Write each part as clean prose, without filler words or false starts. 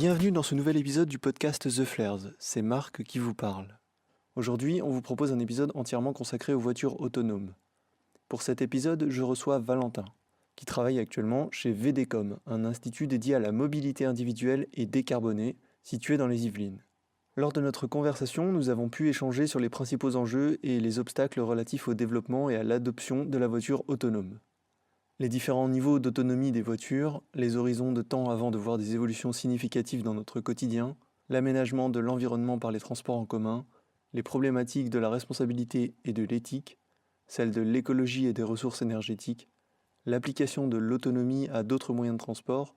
Bienvenue dans ce nouvel épisode du podcast The Flares, c'est Marc qui vous parle. Aujourd'hui, on vous propose un épisode entièrement consacré aux voitures autonomes. Pour cet épisode, je reçois Valentin, qui travaille actuellement chez VDCOM, un institut dédié à la mobilité individuelle et décarbonée, situé dans les Yvelines. Lors de notre conversation, nous avons pu échanger sur les principaux enjeux et les obstacles relatifs au développement et à l'adoption de la voiture autonome. Les différents niveaux d'autonomie des voitures, les horizons de temps avant de voir des évolutions significatives dans notre quotidien, l'aménagement de l'environnement par les transports en commun, les problématiques de la responsabilité et de l'éthique, celles de l'écologie et des ressources énergétiques, l'application de l'autonomie à d'autres moyens de transport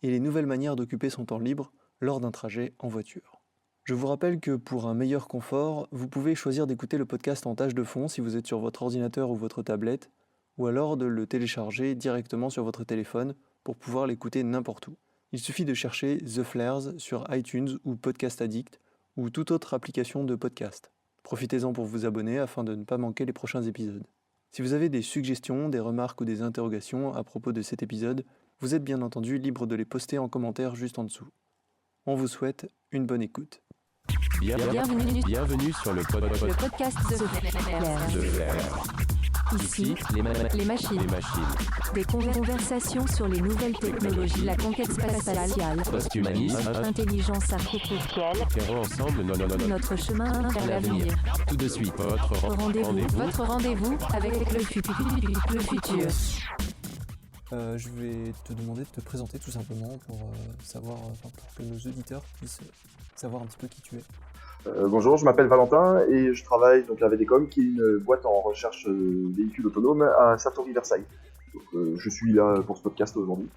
et les nouvelles manières d'occuper son temps libre lors d'un trajet en voiture. Je vous rappelle que pour un meilleur confort, vous pouvez choisir d'écouter le podcast en tâche de fond si vous êtes sur votre ordinateur ou votre tablette, ou alors de le télécharger directement sur votre téléphone pour pouvoir l'écouter n'importe où. Il suffit de chercher The Flares sur iTunes ou Podcast Addict ou toute autre application de podcast. Profitez-en pour vous abonner afin de ne pas manquer les prochains épisodes. Si vous avez des suggestions, des remarques ou des interrogations à propos de cet épisode, vous êtes bien entendu libre de les poster en commentaire juste en dessous. On vous souhaite une bonne écoute. Bienvenue sur le podcast The Flares. Ici, les machines. Des conversations sur les nouvelles technologies, la conquête spatiale, Post-humanisme, intelligence artificielle, ferons ensemble notre chemin vers l'avenir. Tout de suite, votre Rendez-vous avec le futur. Je vais te demander de te présenter tout simplement pour pour que nos auditeurs puissent savoir un petit peu qui tu es. Bonjour, je m'appelle Valentin et je travaille donc à VDCOM, qui est une boîte en recherche de véhicules autonomes à Sartori-Versailles. Donc, je suis là pour ce podcast aujourd'hui.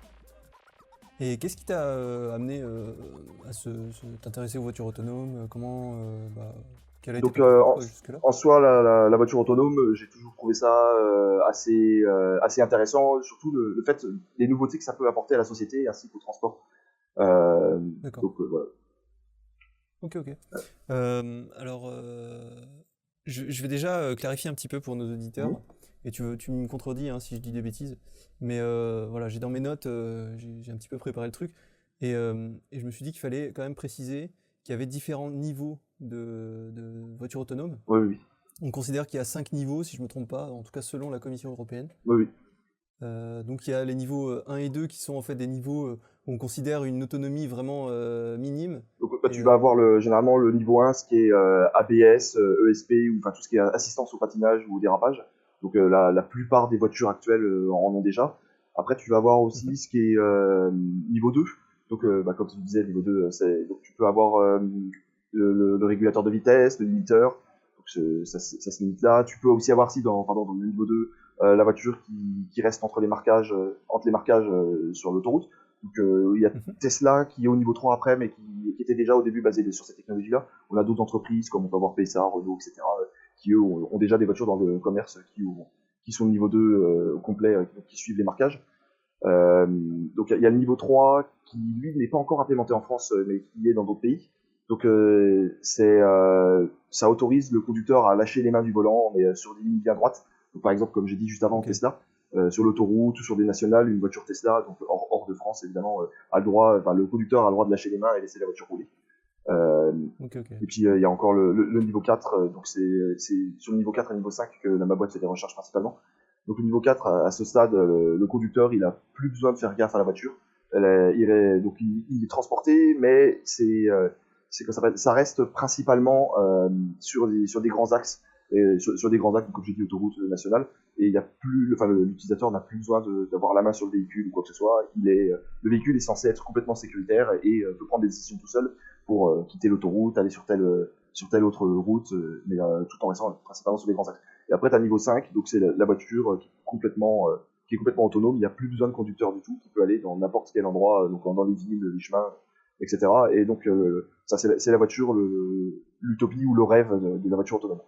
Et qu'est-ce qui t'a amené à t'intéresser aux voitures autonomes? Quel a été ton parcours jusque-là? En soi, la voiture autonome, j'ai toujours trouvé ça assez intéressant, surtout le fait des nouveautés que ça peut apporter à la société ainsi qu'au transport. D'accord. Donc voilà. Ok. Je vais déjà clarifier un petit peu pour nos auditeurs, et tu me contredis si je dis des bêtises, mais voilà, j'ai dans mes notes, j'ai un petit peu préparé le truc, et je me suis dit qu'il fallait quand même préciser qu'il y avait différents niveaux de voitures autonomes. Oui. On considère qu'il y a 5 niveaux, si je ne me trompe pas, en tout cas selon la Commission européenne. Oui. Donc il y a les niveaux 1 et 2 qui sont en fait des niveaux où on considère une autonomie vraiment minime. Donc tu vas avoir généralement le niveau 1, ce qui est ABS, ESP, ou tout ce qui est assistance au patinage ou au dérapage. Donc la plupart des voitures actuelles en ont déjà. Après tu vas avoir aussi ce qui est niveau 2. Donc comme tu disais, niveau 2, donc tu peux avoir le régulateur de vitesse, le limiteur. Donc ça se limite là. Tu peux aussi avoir dans le niveau 2 la voiture qui reste entre les marquages sur l'autoroute. Donc il y a Tesla qui est au niveau 3 après, mais qui était déjà au début basé sur cette technologie-là. On a d'autres entreprises comme on peut avoir PSA, Renault, etc. Qui eux ont déjà des voitures dans le commerce qui sont au niveau 2 au complet, qui suivent les marquages. Donc il y a le niveau 3 qui lui n'est pas encore implémenté en France, mais qui est dans d'autres pays. Donc ça autorise le conducteur à lâcher les mains du volant, mais sur des lignes bien droites. Donc, par exemple, comme j'ai dit juste avant, Tesla, sur l'autoroute ou sur des nationales, une voiture Tesla, donc hors de France évidemment, le conducteur a le droit de lâcher les mains et laisser la voiture rouler. Et puis il y a encore le niveau 4, donc c'est sur le niveau 4 et le niveau 5 que ma boîte fait des recherches principalement. Donc le niveau 4, à ce stade, le conducteur il a plus besoin de faire gaffe à la voiture. Il est transporté, mais ça reste principalement sur des grands axes. Et sur des grands axes, comme j'ai dit, autoroute nationale, et l'utilisateur n'a plus besoin d'avoir la main sur le véhicule ou quoi que ce soit. Le véhicule est censé être complètement sécuritaire et peut prendre des décisions tout seul pour quitter l'autoroute, aller sur telle autre route, mais tout en restant principalement sur des grands axes. Et après, tu as niveau 5, donc c'est la voiture qui est complètement autonome. Il n'y a plus besoin de conducteur du tout, qui peut aller dans n'importe quel endroit, donc dans les villes, les chemins, etc. Et donc ça, c'est la voiture, l'utopie ou le rêve de la voiture autonome.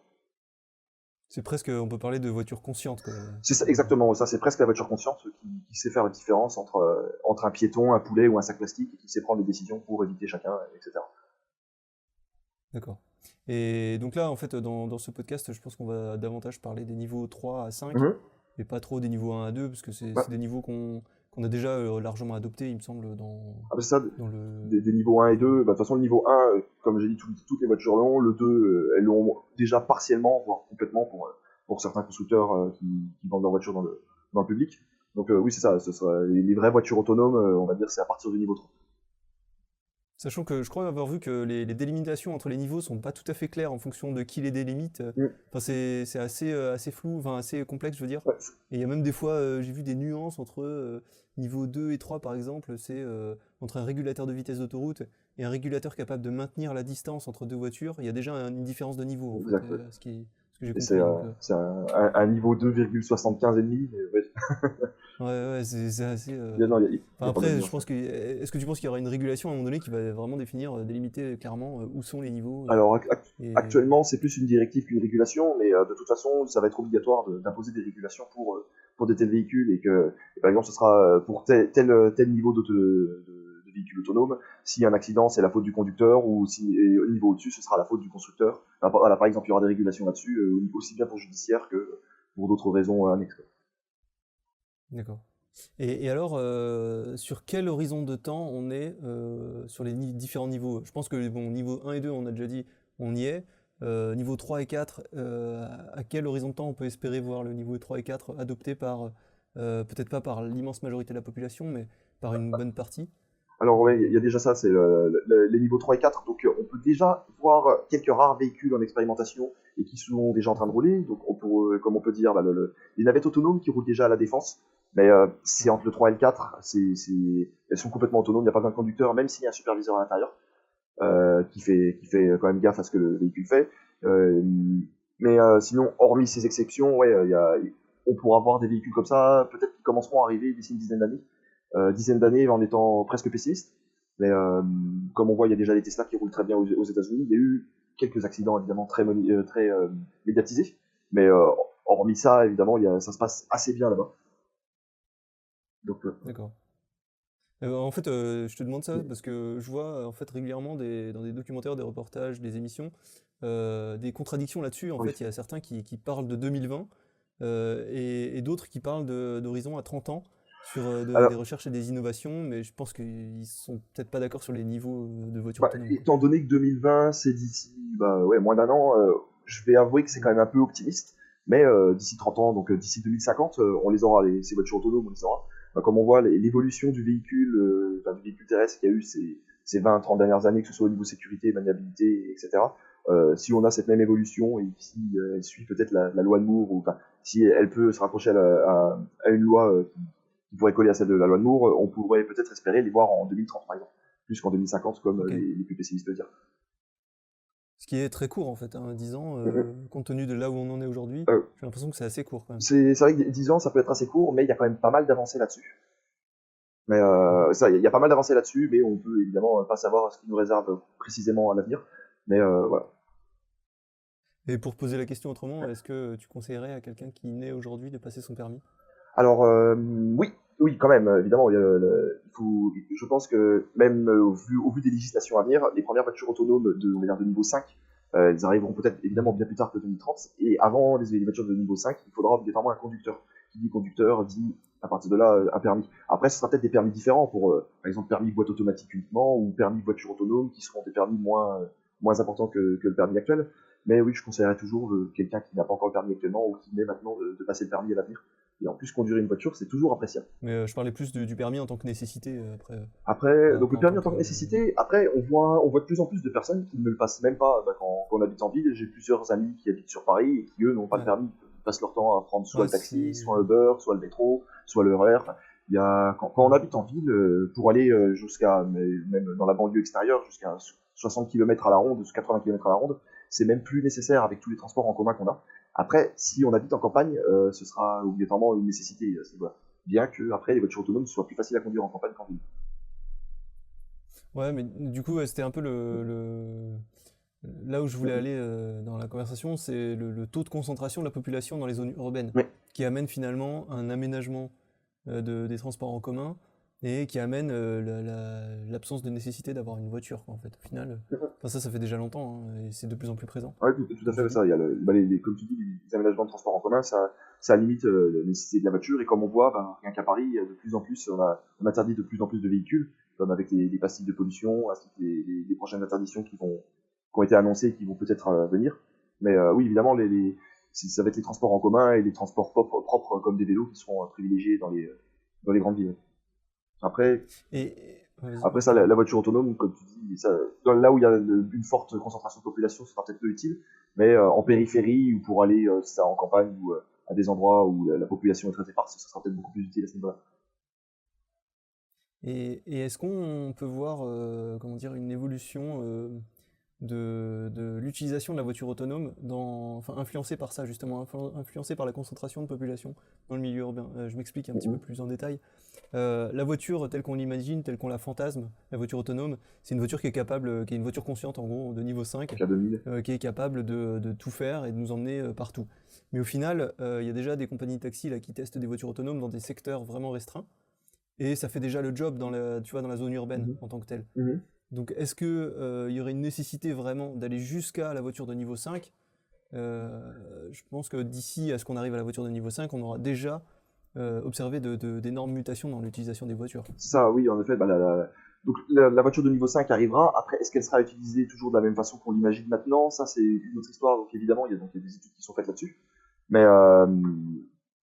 C'est presque, on peut parler de voiture consciente, quoi. C'est ça, exactement, ça c'est presque la voiture consciente qui sait faire la différence entre un piéton, un poulet ou un sac plastique, et qui sait prendre des décisions pour éviter chacun, etc. D'accord. Et donc là, en fait, dans ce podcast, je pense qu'on va davantage parler des niveaux 3 à 5, et pas trop des niveaux 1 à 2, parce que c'est des niveaux qu'on qu'on a déjà largement adopté, il me semble, Ah, bah, c'est ça, dans le... des niveaux 1 et 2, bah, de toute façon, le niveau 1, comme j'ai dit, toutes les voitures l'ont, le 2, elles l'ont déjà partiellement, voire complètement pour certains constructeurs qui vendent leurs voitures dans le public. Donc oui, c'est ça, ce sera les vraies voitures autonomes, on va dire, c'est à partir du niveau 3. Sachant que je crois avoir vu que les délimitations entre les niveaux sont pas tout à fait claires en fonction de qui les délimite. Enfin, c'est assez flou, enfin assez complexe, je veux dire. Ouais. Et il y a même des fois, j'ai vu des nuances entre niveau 2 et 3, par exemple, c'est entre un régulateur de vitesse d'autoroute et un régulateur capable de maintenir la distance entre deux voitures, il y a déjà une différence de niveau, en Exact, fait, ouais. ce que j'ai Et compris. c'est un niveau 2,75 et demi, mais ouais. Ouais, c'est assez... Non, il y a Enfin, pas mal de après, je nuances. pense que... Est-ce que tu penses qu'il y aura une régulation à un moment donné qui va vraiment définir, délimiter clairement où sont les niveaux Alors et... actuellement, c'est plus une directive qu'une régulation, mais de toute façon, ça va être obligatoire d'imposer des régulations pour des tels véhicules et par exemple, ce sera pour tel niveau de véhicule autonome. S'il y a un accident, c'est la faute du conducteur, ou si et au niveau au-dessus, ce sera la faute du constructeur. Voilà, par exemple, il y aura des régulations là-dessus, aussi bien pour judiciaire que pour d'autres raisons annexes. D'accord. Et alors, sur quel horizon de temps on est sur les différents niveaux? Je pense que bon, niveau 1 et 2, on a déjà dit, on y est. Niveau 3 et 4, à quel horizon de temps on peut espérer voir le niveau 3 et 4 adopté par, peut-être pas par l'immense majorité de la population, mais par une bonne partie? Alors ouais, il y a déjà ça, c'est les niveaux 3 et 4, donc on peut déjà voir quelques rares véhicules en expérimentation et qui sont déjà en train de rouler, donc comme on peut dire, bah, les navettes autonomes qui roulent déjà à la Défense, mais c'est entre le 3 et le 4, elles sont complètement autonomes, il n'y a pas d'un conducteur, même s'il y a un superviseur à l'intérieur, qui fait quand même gaffe à ce que le véhicule fait. Mais sinon, hormis ces exceptions, ouais, on pourra voir des véhicules comme ça, peut-être qui commenceront à arriver d'ici une dizaine d'années en étant presque pessimiste. Mais comme on voit, il y a déjà les Tesla qui roulent très bien aux États-Unis. Il y a eu quelques accidents évidemment très médiatisés, mais hormis ça, évidemment, ça se passe assez bien là-bas. Donc, D'accord. En fait, je te demande ça parce que je vois en fait régulièrement dans des documentaires, des reportages, des émissions, des contradictions là-dessus. En oui. fait, il y a certains qui parlent de 2020 et d'autres qui parlent d'horizon à 30 ans sur des recherches et des innovations, mais je pense qu'ils sont peut-être pas d'accord sur les niveaux de voitures autonomes. Étant donné que 2020, c'est d'ici moins d'un an, je vais avouer que c'est quand même un peu optimiste. Mais d'ici 30 ans, donc d'ici 2050, on les aura, ces voitures autonomes, on les aura. Comme on voit, l'évolution du véhicule terrestre qu'il y a eu ces 20-30 dernières années, que ce soit au niveau sécurité, maniabilité, etc. Si on a cette même évolution et si elle suit peut-être la loi de Moore, ou si elle peut se rapprocher à une loi qui pourrait coller à celle de la loi de Moore, on pourrait peut-être espérer les voir en 2030 par exemple, plus qu'en 2050 comme les plus pessimistes le disent. Ce qui est très court en fait, 10 ans, compte tenu de là où on en est aujourd'hui, j'ai l'impression que c'est assez court quand même. C'est vrai que 10 ans ça peut être assez court, mais il y a quand même pas mal d'avancées là-dessus. Mais il y a pas mal d'avancées là-dessus, mais on peut évidemment pas savoir ce qui nous réserve précisément à l'avenir. Mais voilà. Et pour poser la question autrement, est-ce que tu conseillerais à quelqu'un qui naît aujourd'hui de passer son permis? Alors oui, quand même, évidemment. Je pense que même au vu des législations à venir, les premières voitures autonomes on va dire de niveau 5, elles arriveront peut-être évidemment bien plus tard que 2030. Et avant les voitures de niveau 5, il faudra obligatoirement un conducteur. Qui dit conducteur dit à partir de là un permis. Après, ce sera peut-être des permis différents pour, par exemple, permis boîte automatique uniquement ou permis voiture autonome qui seront des permis moins importants que le permis actuel. Mais oui, je conseillerais toujours quelqu'un qui n'a pas encore le permis actuellement ou qui naît maintenant de passer le permis à l'avenir. Et en plus, conduire une voiture, c'est toujours appréciable. Mais je parlais plus du permis en tant que nécessité après. Après, donc le permis en tant que nécessité, après, on voit de plus en plus de personnes qui ne le passent même pas quand on habite en ville. J'ai plusieurs amis qui habitent sur Paris et qui, eux, n'ont pas de permis. Ils passent leur temps à prendre soit le taxi, soit Uber, soit le métro, soit le RER. Quand on habite en ville, pour aller même dans la banlieue extérieure, jusqu'à 60 km à la ronde, 80 km à la ronde, c'est même plus nécessaire avec tous les transports en commun qu'on a. Après, si on habite en campagne, ce sera obligatoirement une nécessité. Bien que après les voitures autonomes soient plus faciles à conduire en campagne qu'en ville. Ouais, mais du coup, c'était un peu là où je voulais aller dans la conversation, c'est le taux de concentration de la population dans les zones urbaines, qui amène finalement un aménagement des transports en commun et qui amène l'absence de nécessité d'avoir une voiture, en fait. Au final, ça fait déjà longtemps et c'est de plus en plus présent. Oui, tout à fait ça. Il y a comme tu dis, les aménagements de transport en commun, ça ça limite la nécessité de la voiture. Et comme on voit, rien qu'à Paris, de plus en plus, on interdit de plus en plus de véhicules, comme avec les pastilles de pollution, ainsi que les prochaines interdictions qui ont été annoncées et qui vont peut-être venir. Mais oui, évidemment, ça va être les transports en commun et les transports propres comme des vélos qui seront privilégiés dans les grandes villes. Après, ça, la voiture autonome, comme tu dis, ça, là où il y a une forte concentration de population, ce sera peut-être peu utile, mais en périphérie ou pour aller en campagne ou à des endroits où la population est très éparse, ce sera peut-être beaucoup plus utile à ce niveau-là. Et est-ce qu'on peut voir une évolution de l'utilisation de la voiture autonome influencée par ça justement, influencée par la concentration de population dans le milieu urbain. Je m'explique un petit peu plus en détail. La voiture telle qu'on l'imagine, telle qu'on la fantasme, la voiture autonome, c'est une voiture qui est une voiture consciente en gros de niveau 5, qui est capable de tout faire et de nous emmener partout. Mais au final, il y a déjà des compagnies de taxi là, qui testent des voitures autonomes dans des secteurs vraiment restreints, et ça fait déjà le job dans la zone urbaine en tant que telle. Donc est-ce qu'il y aurait une nécessité vraiment d'aller jusqu'à la voiture de niveau 5 ? Je pense que d'ici à ce qu'on arrive à la voiture de niveau 5, on aura déjà observé d'énormes mutations dans l'utilisation des voitures. Ça, oui, en effet. Donc la voiture de niveau 5 arrivera. Après, est-ce qu'elle sera utilisée toujours de la même façon qu'on l'imagine maintenant ? Ça, c'est une autre histoire. Donc évidemment, il y a des études qui sont faites là-dessus. Mais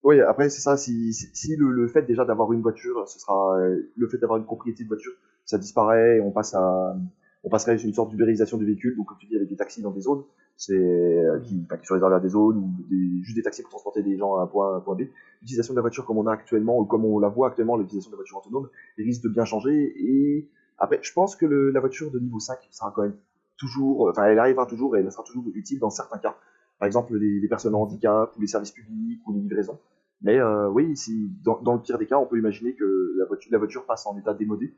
oui, après, c'est ça. Si le fait déjà d'avoir une voiture, ce sera le fait d'avoir une propriété de voiture, ça disparaît et on passerait sur une sorte d'ubérisation du véhicule. Donc, comme tu dis, avec des taxis dans des zones, qui sont réservés à des zones ou juste des taxis pour transporter des gens à un point B. L'utilisation de la voiture comme on a actuellement ou comme on la voit actuellement, l'utilisation de la voiture autonome, elle risque de bien changer. Et après, je pense que la voiture de niveau 5 sera quand même toujours, elle arrivera toujours et elle sera toujours utile dans certains cas. Par exemple, les personnes en handicap ou les services publics ou les livraisons. Mais oui, dans le pire des cas, on peut imaginer que la voiture passe en état démodé.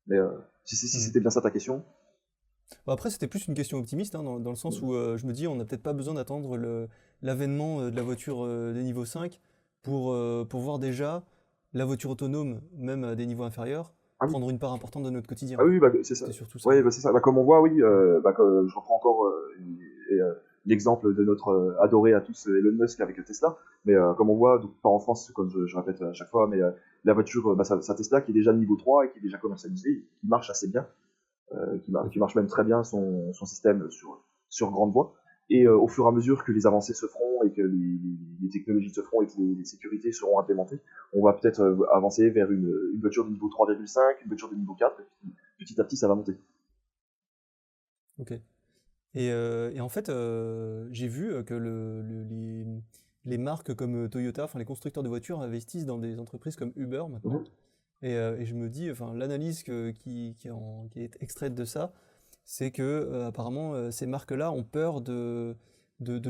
Mais si c'était bien ça ta question. Après, c'était plus une question optimiste, dans le sens où je me dis, on n'a peut-être pas besoin d'attendre l'avènement de la voiture des niveaux 5 pour voir déjà la voiture autonome, même à des niveaux inférieurs, prendre une part importante de notre quotidien. Ah oui, c'est ça. C'est surtout ça. Oui, c'est ça. Comme on voit, oui, je reprends encore l'exemple de notre adoré à tous Elon Musk avec Tesla. Mais comme on voit, donc, pas en France, comme je répète à chaque fois, mais la voiture, sa Tesla qui est déjà niveau 3 et qui est déjà commercialisée, qui marche assez bien. Qui marche même très bien son système sur grande voie. Et au fur et à mesure que les avancées se feront et que les technologies se feront et que les sécurités seront implémentées, on va peut-être avancer vers une voiture de niveau 3,5, une voiture de niveau 4, et puis, petit à petit ça va monter. Ok. Et en fait, j'ai vu que les marques comme Toyota, les constructeurs de voitures investissent dans des entreprises comme Uber maintenant. Et je me dis, l'analyse qui est extraite de ça, c'est que apparemment ces marques-là ont peur de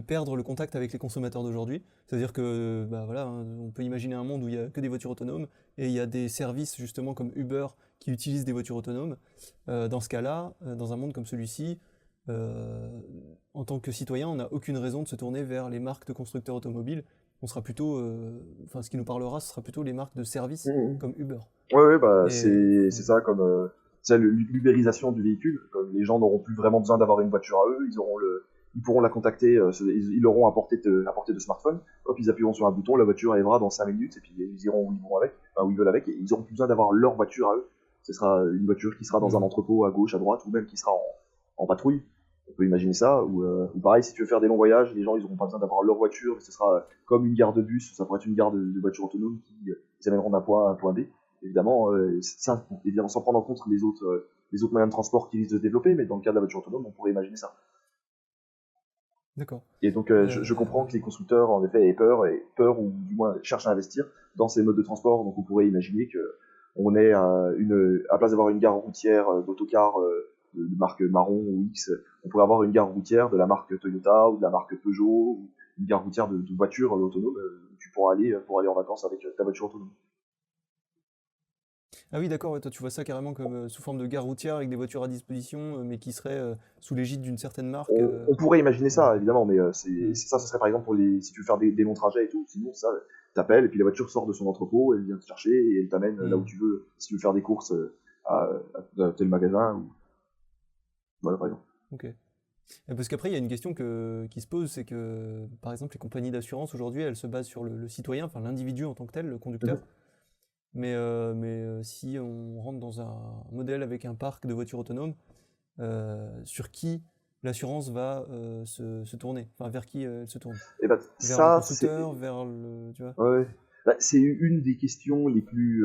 perdre le contact avec les consommateurs d'aujourd'hui. C'est-à-dire que on peut imaginer un monde où il n'y a que des voitures autonomes et il y a des services justement comme Uber qui utilisent des voitures autonomes. Dans ce cas-là, dans un monde comme celui-ci, en tant que citoyen, on n'a aucune raison de se tourner vers les marques de constructeurs automobiles. On sera plutôt, ce qui nous parlera, ce sera plutôt les marques de services comme Uber. Ouais, c'est ça, comme c'est l'ubérisation du véhicule. Comme les gens n'auront plus vraiment besoin d'avoir une voiture à eux, ils pourront la contacter, ils l'auront à portée de smartphone. Hop, ils appuieront sur un bouton, la voiture arrivera dans 5 minutes et puis ils iront où ils veulent avec, et ils n'auront plus besoin d'avoir leur voiture à eux. Ce sera une voiture qui sera dans un entrepôt à gauche, à droite, ou même qui sera en patrouille. On peut imaginer ça, ou pareil, si tu veux faire des longs voyages, les gens ils n'auront pas besoin d'avoir leur voiture, mais ce sera comme une gare de bus, ça pourrait être une gare de voitures autonomes qui les amèneront d'un point A à un point B. Évidemment, sans prendre en compte les autres moyens de transport qui risquent de se développer, mais dans le cas de la voiture autonome, on pourrait imaginer ça. D'accord. Et donc, je comprends que les constructeurs, en effet, aient peur ou du moins cherchent à investir dans ces modes de transport. Donc, on pourrait imaginer qu'on ait à place d'avoir une gare routière d'autocar de marque marron ou X, on pourrait avoir une gare routière de la marque Toyota ou de la marque Peugeot, ou une gare routière de voitures autonomes où tu pourras aller en vacances avec ta voiture autonome. Ah oui, d'accord, ouais, toi tu vois ça carrément comme sous forme de gare routière avec des voitures à disposition, mais qui seraient sous l'égide d'une certaine marque. On pourrait imaginer ça, évidemment, mais c'est ça, ce serait par exemple si tu veux faire des longs trajets et tout. Sinon, ça, t'appelles et puis la voiture sort de son entrepôt, elle vient te chercher et elle t'amène là où tu veux, si tu veux faire des courses à tel magasin. Voilà, par exemple. Ok. Et parce qu'après, il y a une question qui se pose, c'est que, par exemple, les compagnies d'assurance, aujourd'hui, elles se basent sur le citoyen, enfin l'individu en tant que tel, le conducteur. Mhm. Mais si on rentre dans un modèle avec un parc de voitures autonomes, sur qui l'assurance va se tourner? Enfin, vers qui elle se tourne? Et bah, Vers le ça, constructeur, vers le... Tu vois? ouais. Bah, c'est une des questions les plus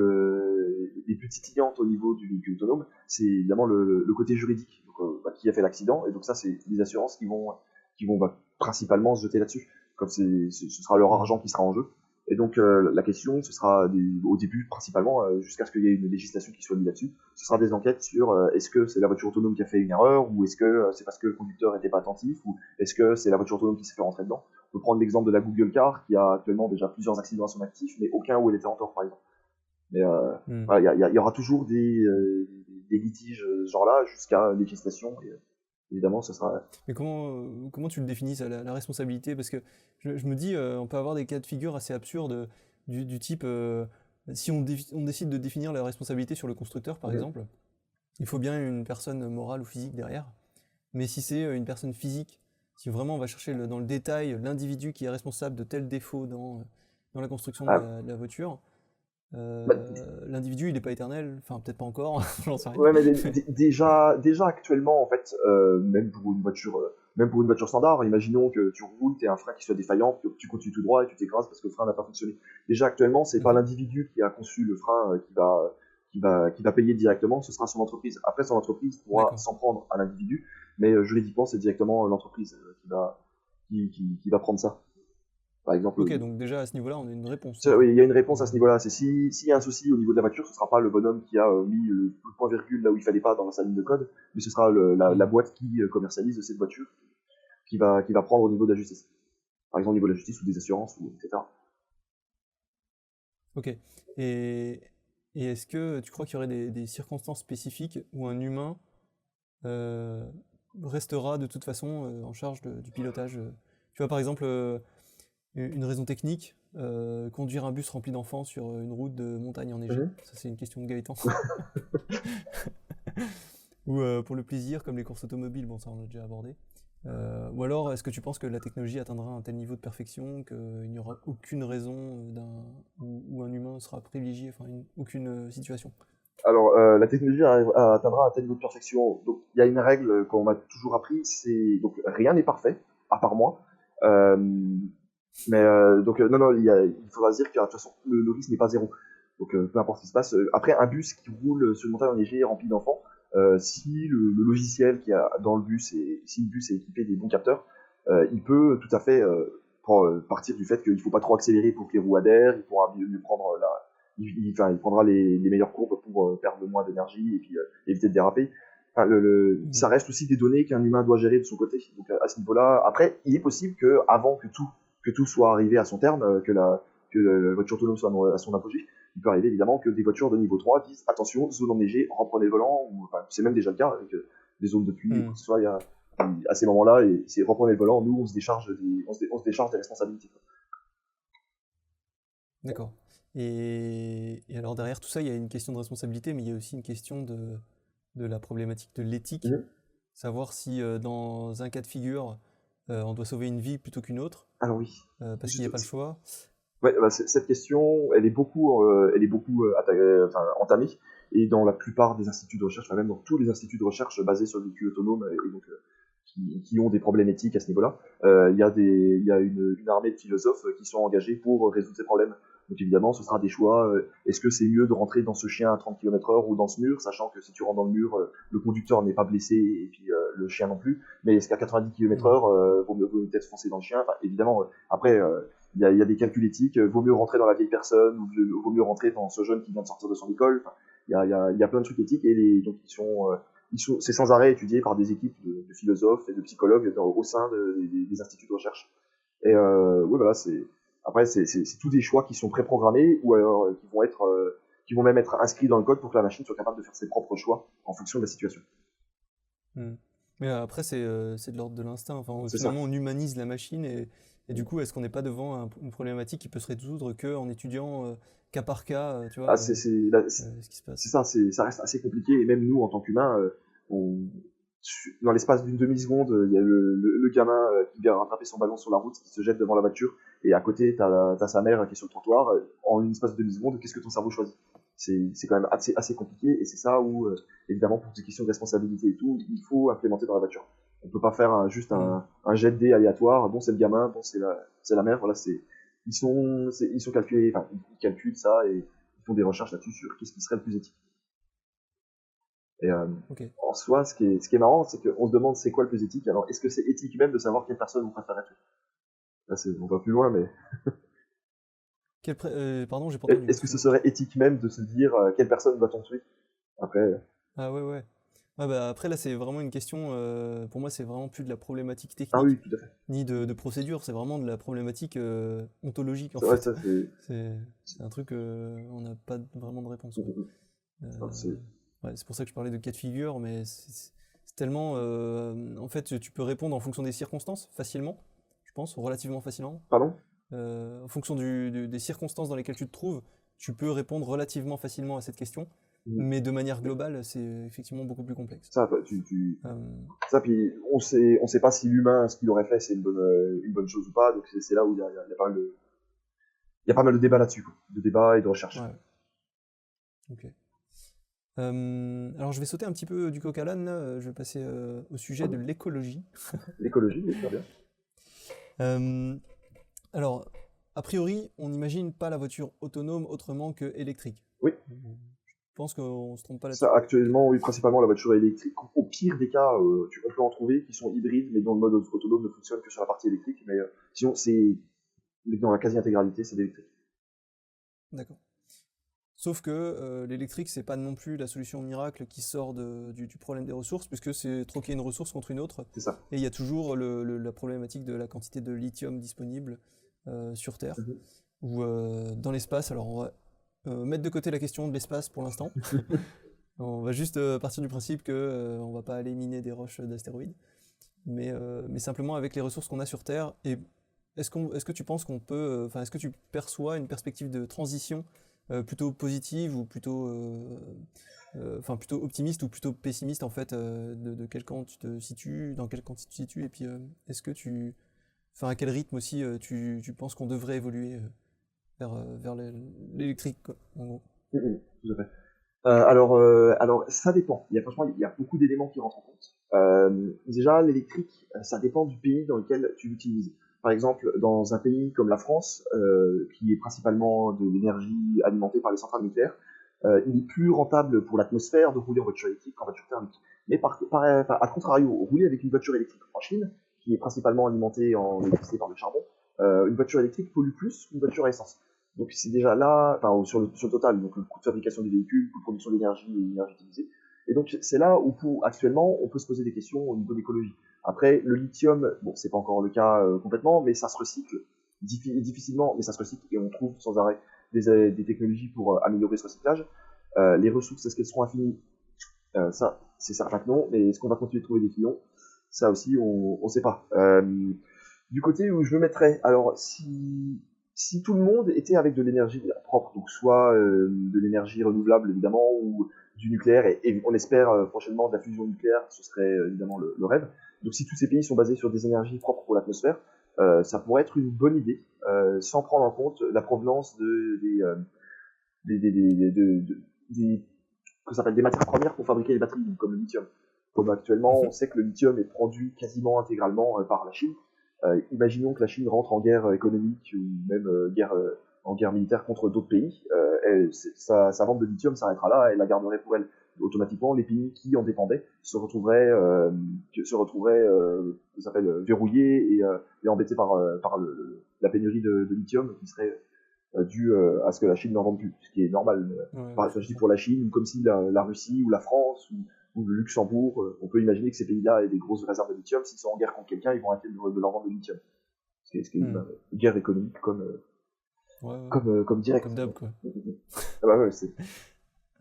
titillantes au niveau du véhicule autonome, c'est évidemment le côté juridique. Donc, qui a fait l'accident, et donc ça, c'est les assurances qui vont principalement se jeter là-dessus, comme ce sera leur argent qui sera en jeu. Et donc la question, ce sera au début principalement, jusqu'à ce qu'il y ait une législation qui soit mise là-dessus, ce sera des enquêtes sur est-ce que c'est la voiture autonome qui a fait une erreur, ou est-ce que c'est parce que le conducteur n'était pas attentif, ou est-ce que c'est la voiture autonome qui s'est fait rentrer dedans. On peut prendre l'exemple de la Google Car, qui a actuellement déjà plusieurs accidents à son actif, mais aucun où elle était en tort, par exemple. Mais Hmm. voilà, il y aura toujours des litiges ce genre-là, jusqu'à législation, et évidemment, ce sera... Mais comment tu le définis, ça, la responsabilité? Parce que je me dis, on peut avoir des cas de figure assez absurdes du type, si on décide de définir la responsabilité sur le constructeur, par Mhm. exemple, il faut bien une personne morale ou physique derrière. Mais si c'est une personne physique, si vraiment on va chercher dans le détail l'individu qui est responsable de tel défaut dans la construction Ah, de la voiture, bah, l'individu il n'est pas éternel, enfin peut-être pas encore, j'en sais rien. ouais, mais déjà actuellement, en fait, même pour une voiture standard, imaginons que tu roules, tu as un frein qui soit défaillant, que tu continues tout droit et tu t'écrases parce que le frein n'a pas fonctionné. Déjà actuellement, c'est pas Mhm. l'individu qui a conçu le frein qui va payer directement, ce sera son entreprise. Après, son entreprise pourra D'accord. s'en prendre à l'individu, mais juridiquement, c'est directement l'entreprise qui va prendre ça. Par exemple, Ok, donc déjà à ce niveau-là, on a une réponse oui, déjà. il y a une réponse à ce niveau-là. C'est s'il y a un souci au niveau de la voiture, ce sera pas le bonhomme qui a mis le point virgule là où il fallait pas dans sa ligne de code, mais ce sera la Mhm. boîte qui commercialise cette voiture qui va prendre au niveau de la justice. Par exemple, au niveau de la justice ou des assurances, etc. Ok. Et, et est-ce que tu crois qu'il y aurait des circonstances spécifiques où un humain euh, restera de toute façon en charge du pilotage? Tu vois, par exemple, une raison technique, conduire un bus rempli d'enfants sur une route de montagne enneigée. Mhm. Ça, c'est une question de Gaëtan. Ou pour le plaisir, comme les courses automobiles, bon, ça, on l'a déjà abordé. Ou alors, est-ce que tu penses que la technologie atteindra un tel niveau de perfection qu'il n'y aura aucune raison où un humain sera privilégié, enfin, aucune situation? Alors, la technologie atteindra un tel niveau de perfection. Donc, il y a une règle qu'on m'a toujours appris, c'est donc rien n'est parfait, à part moi. Euh, mais donc non, non, il faudra se dire que de toute façon le risque n'est pas zéro. Donc peu importe ce qui se passe. Après, un bus qui roule sur une montagne enneigée rempli d'enfants, si le logiciel qui a dans le bus et si le bus est équipé des bons capteurs, il peut tout à fait partir du fait qu'il ne faut pas trop accélérer pour que les roues adhèrent. Il pourra mieux prendre enfin, il prendra les meilleures courbes pour perdre le moins d'énergie et puis éviter de déraper. Enfin, ça Mhm. reste aussi des données qu'un humain doit gérer de son côté. Donc à ce niveau-là, après, il est possible que avant que tout soit arrivé à son terme, que la voiture autonome soit à son apogée, il peut arriver évidemment que des voitures de niveau 3 disent attention, zone enneigée, reprenez le volant, ou enfin, c'est même déjà le cas avec des zones de pluie, ou quoi Mhm. que ce soit, à ces moments-là, et c'est reprenez le volant, nous on se décharge des responsabilités. D'accord. Et alors derrière tout ça, il y a une question de responsabilité, mais il y a aussi une question de la problématique de l'éthique. Mhm. Savoir si dans un cas de figure, on doit sauver une vie plutôt qu'une autre, Alors oui, parce qu'il n'y a pas le choix. ouais, bah, cette question, elle est beaucoup enfin, entamée, et dans la plupart des instituts de recherche, enfin même dans tous les instituts de recherche basés sur le véhicule autonome, et donc qui ont des problèmes éthiques à ce niveau-là, il y a une armée de philosophes qui sont engagés pour résoudre ces problèmes. Donc évidemment, ce sera des choix. Est-ce que c'est mieux de rentrer dans ce chien à 30 km/h ou dans ce mur, sachant que si tu rentres dans le mur, le conducteur n'est pas blessé et puis le chien non plus. Mais est-ce qu'à 90 Mhm. km/h, vaut mieux peut-être foncer dans le chien. Enfin, évidemment, après, il y a des calculs éthiques. Vaut mieux rentrer dans la vieille personne ou vaut mieux rentrer dans ce jeune qui vient de sortir de son école. Enfin, il y a plein de trucs éthiques et donc c'est sans arrêt étudié par des équipes de philosophes et de psychologues au sein des instituts de recherche. Et oui, voilà, après, c'est tous des choix qui sont préprogrammés ou alors qui vont même être inscrits dans le code pour que la machine soit capable de faire ses propres choix en fonction de la situation. Mhm. Mais après, c'est de l'ordre de l'instinct. Enfin, C'est ça. finalement, on humanise la machine et du coup, est-ce qu'on n'est pas devant une problématique qui peut se résoudre qu'en étudiant cas par cas, tu vois, Ah, c'est ce qui se c'est passe? ça, ça reste assez compliqué et même nous, en tant qu'humains, on, dans l'espace d'une demi-seconde, il y a le gamin qui vient rattraper son ballon sur la route, qui se jette devant la voiture, et à côté, t'as sa mère qui est sur le trottoir. En une espace de demi-seconde, qu'est-ce que ton cerveau choisit? C'est quand même assez compliqué, et c'est ça où, évidemment, pour ces questions de responsabilité et tout, il faut implémenter dans la voiture. On peut pas faire juste un jet de dés aléatoire. Bon, c'est le gamin, bon, c'est la mère. Voilà, ils sont calculés, enfin, ils calculent ça et ils font des recherches là-dessus sur qu'est-ce qui serait le plus éthique. Et Ok. en soi, ce qui est marrant, c'est qu'on se demande c'est quoi le plus éthique. Alors, est-ce que c'est éthique même de savoir quelle personne on préfère être? Là, on va plus loin, mais Pardon, j'ai pas entendu. est-ce que ce serait éthique même de se dire quelle personne va-t-on tuer? Après, Ah ouais. Ouais, bah après là c'est vraiment une question, pour moi c'est vraiment plus de la problématique ah technique, oui, tout à fait. ni de procédure, c'est vraiment de la problématique ontologique en C'est vrai, fait. ça, C'est un truc, on n'a pas vraiment de réponse. Quoi. Ah, c'est- Ouais, c'est pour ça que je parlais de cas de figure, mais c'est tellement... en fait, tu peux répondre en fonction des circonstances, facilement, je pense, relativement facilement. Pardon? En fonction des circonstances dans lesquelles tu te trouves, tu peux répondre relativement facilement à cette question, mais de manière globale, c'est effectivement beaucoup plus complexe. Ça, ça, puis on sait pas si l'humain, ce qu'il aurait fait, c'est une bonne chose ou pas. Donc c'est là où il y a pas mal de débats là-dessus, quoi. De débats et de recherches. Ouais. Ok. Alors je vais sauter un petit peu du coq à l'âne, là. Je vais passer au sujet de l'écologie. L'écologie, oui, très bien. Alors, a priori, on n'imagine pas la voiture autonome autrement que électrique. Oui. Je pense qu'on se trompe pas là-dessus. Ça, actuellement, oui, principalement la voiture électrique. Au pire des cas, on peut en trouver qui sont hybrides, mais dont le mode autonome ne fonctionne que sur la partie électrique. Mais sinon, dans la quasi-intégralité, c'est l'électrique. D'accord. Sauf que l'électrique, c'est pas non plus la solution miracle qui sort du problème des ressources, puisque c'est troquer une ressource contre une autre. C'est ça. Et il y a toujours la problématique de la quantité de lithium disponible sur Terre, ou dans l'espace. Alors on va mettre de côté la question de l'espace pour l'instant. On va juste partir du principe que on va pas aller miner des roches d'astéroïdes, mais simplement avec les ressources qu'on a sur Terre. Et est-ce que tu penses qu'on peut, est-ce que tu perçois une perspective de transition plutôt positive ou plutôt optimiste ou plutôt pessimiste en fait, de quel camp tu te situes, dans quel camp tu te situes, et puis est-ce que à quel rythme aussi tu penses qu'on devrait évoluer vers l'électrique, quoi, en gros. Tout à fait. Alors, ça dépend. Franchement, il y a beaucoup d'éléments qui rentrent en compte. Déjà, l'électrique, ça dépend du pays dans lequel tu l'utilises. Par exemple, dans un pays comme la France, qui est principalement de l'énergie alimentée par les centrales nucléaires, il est plus rentable pour l'atmosphère de rouler en voiture électrique qu'en voiture thermique. Mais à contrario, rouler avec une voiture électrique en Chine, qui est principalement alimentée en électricité par le charbon, une voiture électrique pollue plus qu'une voiture à essence. Donc c'est déjà là, sur le total, donc le coût de fabrication des véhicules, le coût de production d'énergie et l'énergie utilisée. Et donc c'est là où actuellement on peut se poser des questions au niveau d'écologie. Après le lithium, bon c'est pas encore le cas complètement, mais ça se recycle difficilement, mais ça se recycle et on trouve sans arrêt des technologies pour améliorer ce recyclage. Les ressources, est-ce qu'elles seront infinies? Ça c'est certain que non, mais est-ce qu'on va continuer de trouver des filons? Ça aussi on sait pas. Du côté où je me mettrais, alors si tout le monde était avec de l'énergie propre, donc soit de l'énergie renouvelable évidemment, ou du nucléaire, et on espère prochainement de la fusion nucléaire, ce serait évidemment le rêve. Donc si tous ces pays sont basés sur des énergies propres pour l'atmosphère, ça pourrait être une bonne idée, sans prendre en compte la provenance que ça s'appelle des matières premières pour fabriquer les batteries, comme le lithium. Comme actuellement, on sait que le lithium est produit quasiment intégralement par la Chine. Imaginons que la Chine rentre en guerre économique ou même en guerre militaire contre d'autres pays. Sa vente de lithium s'arrêtera là, elle la garderait pour elle. Automatiquement, les pays qui en dépendaient se retrouveraient verrouillés et embêtés par la pénurie de lithium qui serait due à ce que la Chine n'en vende plus, ce qui est normal. Je dis pour la Chine, ou comme si la Russie ou la France ou le Luxembourg, on peut imaginer que ces pays-là aient des grosses réserves de lithium. S'ils sont en guerre contre quelqu'un, ils vont arrêter de leur vendre de lithium. Ce qui est une guerre économique comme direct. Comme d'hab, quoi. Ah bah ouais, c'est...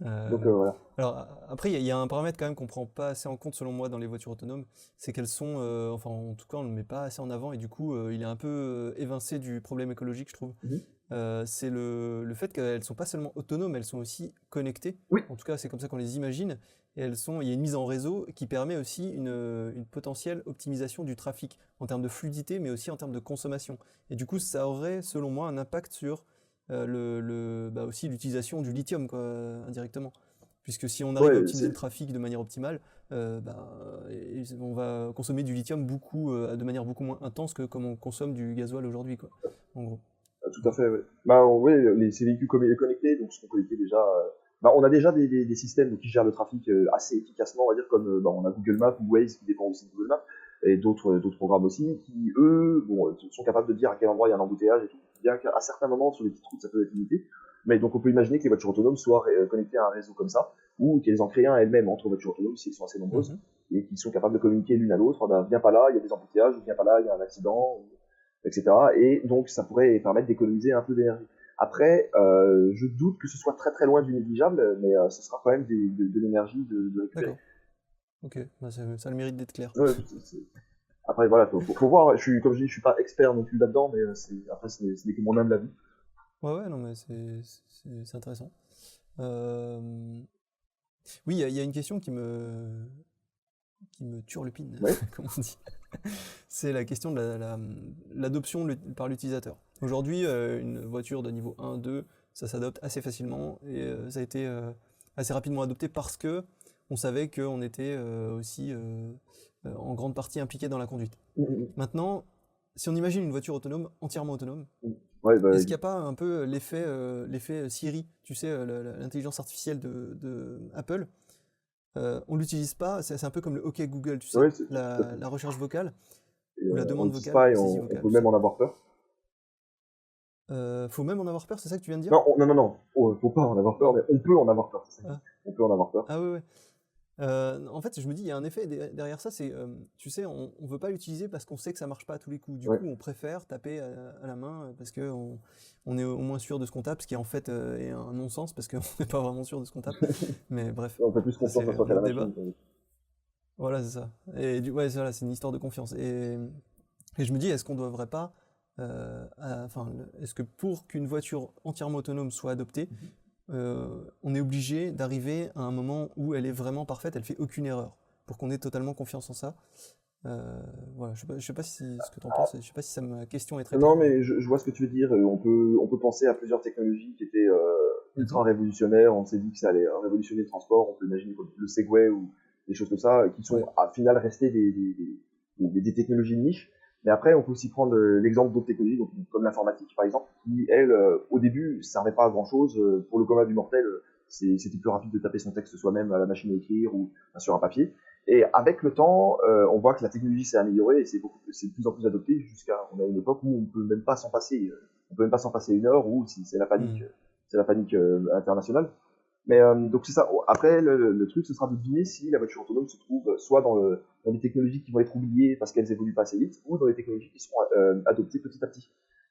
Voilà. Alors après, il y a un paramètre quand même qu'on prend pas assez en compte selon moi dans les voitures autonomes, c'est qu'elles sont, enfin en tout cas on ne le met pas assez en avant et du coup il est un peu évincé du problème écologique je trouve. Mhm. C'est le fait qu'elles sont pas seulement autonomes, elles sont aussi connectées. Oui. En tout cas c'est comme ça qu'on les imagine et il y a une mise en réseau qui permet aussi une potentielle optimisation du trafic en termes de fluidité mais aussi en termes de consommation. Et du coup ça aurait selon moi un impact sur aussi l'utilisation du lithium quoi, indirectement. Puisque si on arrive à Ouais, optimiser le trafic de manière optimale, on va consommer du lithium de manière beaucoup moins intense que comme on consomme du gasoil aujourd'hui, quoi, en gros. tout à fait, ouais. Ces véhicules connectés, donc sont connectés déjà. On a déjà des systèmes qui gèrent le trafic assez efficacement, on va dire, comme on a Google Maps ou Waze qui dépend aussi de Google Maps, et d'autres programmes aussi, qui eux, sont capables de dire à quel endroit il y a un embouteillage et tout. Bien qu'à certains moments, sur les petites routes, ça peut être limité. Mais donc on peut imaginer que les voitures autonomes soient connectées à un réseau comme ça, ou qu'elles en créent un elles-mêmes entre voitures autonomes si elles sont assez nombreuses, et qui sont capables de communiquer l'une à l'autre. Viens pas là, il y a des embouteillages, ou viens pas là, il y a un accident, etc. Et donc ça pourrait permettre d'économiser un peu d'énergie. Après, je doute que ce soit très très loin du négligeable, mais ce sera quand même de l'énergie de récupérer. D'accord. Ok, ça a le mérite d'être clair. Ouais, après voilà, faut voir. Comme je dis, je suis pas expert non plus là-dedans, mais après ce n'est que mon humble avis. Ouais, non, mais c'est intéressant. Oui, il y a une question qui me turlupine, Ouais. comme on dit. C'est la question de l'adoption par l'utilisateur. Aujourd'hui, une voiture de niveau 1, 2, ça s'adopte assez facilement et ça a été assez rapidement adopté parce que on savait qu'on était aussi en grande partie impliqué dans la conduite. Maintenant, si on imagine une voiture autonome, entièrement autonome, Ouais, est-ce qu'il n'y a pas un peu l'effet Siri, tu sais, l'intelligence artificielle de Apple? On l'utilise pas, c'est un peu comme le OK Google, tu sais, ouais, la recherche vocale et, ou la on demande l'utilise vocale, pas la et saisie on vocale. peut même en avoir peur. Faut même en avoir peur, c'est ça que tu viens de dire? Non. Faut pas en avoir peur, mais on peut en avoir peur. C'est ça. Ah. On peut en avoir peur. Ah ouais. En fait, je me dis, il y a un effet derrière ça, c'est, tu sais, on veut pas l'utiliser parce qu'on sait que ça marche pas à tous les coups. Du Ouais. coup, on préfère taper à la main parce que on est au moins sûr de ce qu'on tape, ce qui en fait est un non-sens parce qu'on n'est pas vraiment sûr de ce qu'on tape. Mais bref, On fait plus ça, confiance c'est à soi un qu'à la autre machine. débat. Voilà, c'est ça. Et voilà, c'est une histoire de confiance. Et je me dis, est-ce qu'on ne devrait pas, est-ce que pour qu'une voiture entièrement autonome soit adoptée, on est obligé d'arriver à un moment où elle est vraiment parfaite, elle fait aucune erreur, pour qu'on ait totalement confiance en ça. Voilà, je sais pas ce que tu en penses, je sais pas si ma question est très Non, claire. mais je vois ce que tu veux dire. On peut penser à plusieurs technologies qui étaient ultra révolutionnaires. On s'est dit que ça allait révolutionner le transport. On peut imaginer comme le Segway ou des choses comme ça, qui sont à final restées des technologies de niche. Mais après, on peut aussi prendre l'exemple d'autres technologies, donc, comme l'informatique par exemple, qui, elle, au début, servait pas à grand chose. Pour le commun du mortel, c'était plus rapide de taper son texte soi-même à la machine à écrire ou sur un papier. Et avec le temps, on voit que la technologie s'est améliorée et c'est de plus en plus adopté on a une époque où on peut même pas s'en passer, une heure ou c'est la panique internationale. Mais donc c'est ça. Après, le truc, ce sera de deviner si la voiture autonome se trouve soit dans des technologies qui vont être oubliées parce qu'elles évoluent pas assez vite, ou dans des technologies qui seront adoptées petit à petit.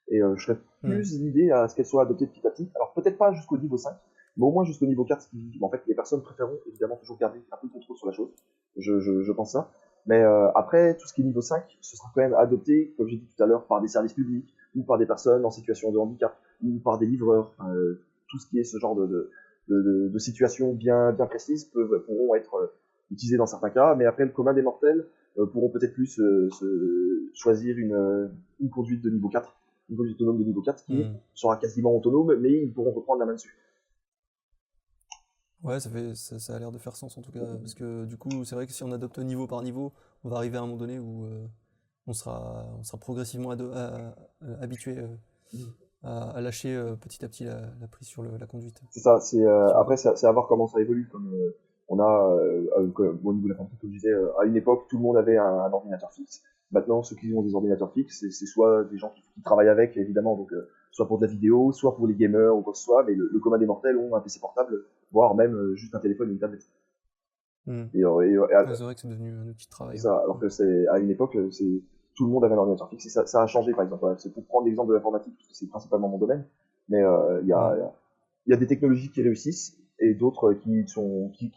Et je serais plus l'idée à ce qu'elles soient adoptées petit à petit. Alors peut-être pas jusqu'au niveau 5, mais au moins jusqu'au niveau 4, en fait, les personnes préféreront évidemment toujours garder un peu de contrôle sur la chose. Je pense ça. Mais après, tout ce qui est niveau 5, ce sera quand même adopté, comme j'ai dit tout à l'heure, par des services publics, ou par des personnes en situation de handicap, ou par des livreurs. Tout ce qui est ce genre de situations bien précises pourront être utilisées dans certains cas, mais après, le commun des mortels pourront peut-être plus choisir une conduite de niveau 4, une conduite autonome de niveau 4 qui sera quasiment autonome, mais ils pourront reprendre la main dessus. Ouais, ça a l'air de faire sens en tout cas, parce que du coup, c'est vrai que si on adopte niveau par niveau, on va arriver à un moment donné où on sera progressivement habitué à lâcher petit à petit la prise sur la conduite. C'est ça, après, c'est à voir comment ça évolue. Comme on a, au niveau de la informatique, comme je disais, à une époque, tout le monde avait un ordinateur fixe. Maintenant, ceux qui ont des ordinateurs fixes, c'est soit des gens qui travaillent avec, évidemment, donc soit pour de la vidéo, soit pour les gamers ou quoi que ce soit, mais le commun des mortels ont un PC portable, voire même juste un téléphone et une tablette. C'est vrai que c'est devenu un outil de travail. Ça, alors que à une époque, tout le monde avait un ordinateur fixe, et ça a changé, par exemple. Voilà, c'est pour prendre l'exemple de l'informatique, parce que c'est principalement mon domaine, mais il y a des technologies qui réussissent, et d'autres qui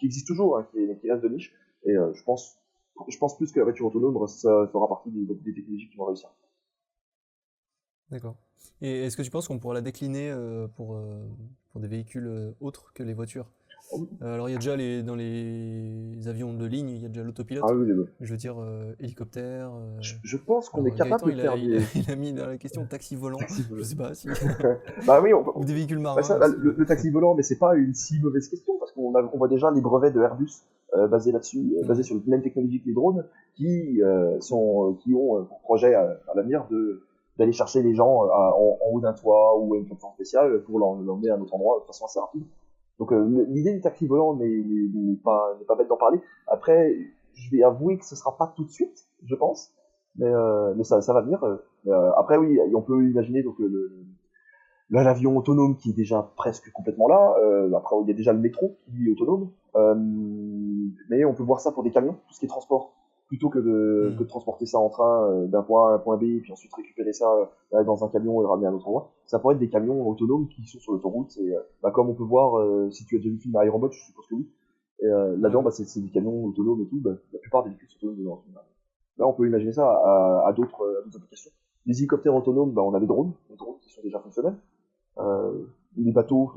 existent toujours, hein, qui restent de niche. Et je pense plus que la voiture autonome ça fera partie des technologies qui vont réussir. D'accord. Et est-ce que tu penses qu'on pourra la décliner pour des véhicules autres que les voitures? Alors il y a déjà dans les avions de ligne, il y a déjà l'autopilote. Ah oui, Je veux dire hélicoptère. je pense qu'on Alors, est capable Gaëtan, de faire des... il a mis dans la question taxi volant. Je sais pas si. Bah oui, Ou des véhicules marins. bah ça, aussi. le taxi volant, mais c'est pas une si mauvaise question parce on voit déjà les brevets de Airbus basés là-dessus, basés sur la même technologie que les drones, qui ont pour projet à l'avenir d'aller chercher les gens en haut d'un toit ou à une plateforme spéciale pour l'emmener à un autre endroit de façon assez rapide. Donc l'idée du taxi volant n'est pas bête d'en parler. Après, je vais avouer que ce sera pas tout de suite, je pense, mais ça va venir. Après oui, on peut imaginer donc là, l'avion autonome qui est déjà presque complètement là. Après, il y a déjà le métro qui lui est autonome. Mais on peut voir ça pour des camions, tout ce qui est transport. Plutôt que de transporter ça en train d'un point A à un point B et puis ensuite récupérer ça dans un camion et le ramener à un autre endroit. Ça pourrait être des camions autonomes qui sont sur l'autoroute. Et comme on peut voir, si tu as déjà vu le film iRobot, je suppose que oui. Et là-dedans, c'est des camions autonomes et tout. La plupart des véhicules sont autonomes dedans. Là, on peut imaginer ça à d'autres applications. Les hélicoptères autonomes, on a des drones qui sont déjà fonctionnels. Les bateaux,